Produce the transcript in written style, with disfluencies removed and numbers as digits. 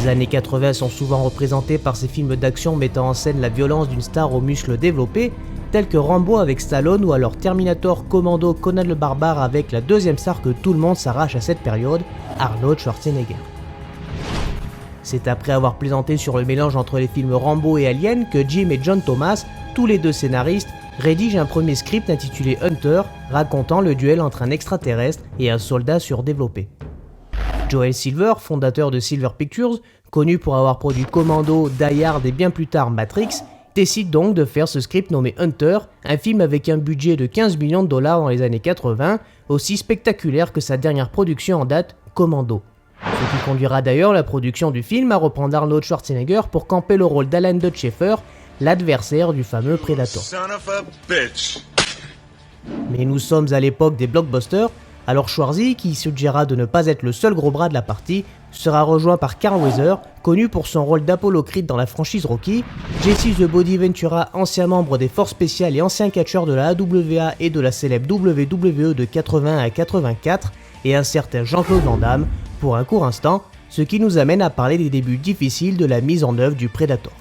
Les années 80 sont souvent représentées par ces films d'action mettant en scène la violence d'une star aux muscles développés, tels que Rambo avec Stallone ou alors Terminator, Commando, Conan le Barbare avec la deuxième star que tout le monde s'arrache à cette période, Arnold Schwarzenegger. C'est après avoir plaisanté sur le mélange entre les films Rambo et Alien que Jim et John Thomas, tous les deux scénaristes, rédigent un premier script intitulé Hunter, racontant le duel entre un extraterrestre et un soldat surdéveloppé. Joel Silver, fondateur de Silver Pictures, connu pour avoir produit Commando, Die Hard et bien plus tard Matrix, décide donc de faire ce script nommé Hunter, un film avec un budget de 15 millions de dollars dans les années 80, aussi spectaculaire que sa dernière production en date, Commando. Ce qui conduira d'ailleurs la production du film à reprendre Arnold Schwarzenegger pour camper le rôle d'Alan Dutch-Schaeffer, l'adversaire du fameux Predator. Mais nous sommes à l'époque des blockbusters, alors Schwarzy, qui suggéra de ne pas être le seul gros bras de la partie, sera rejoint par Carl Weathers, connu pour son rôle d'Apollo Creed dans la franchise Rocky, Jesse The Body Ventura, ancien membre des forces spéciales et ancien catcheur de la AWA et de la célèbre WWE de 80 à 84, et un certain Jean-Claude Van Damme, pour un court instant, ce qui nous amène à parler des débuts difficiles de la mise en œuvre du Predator.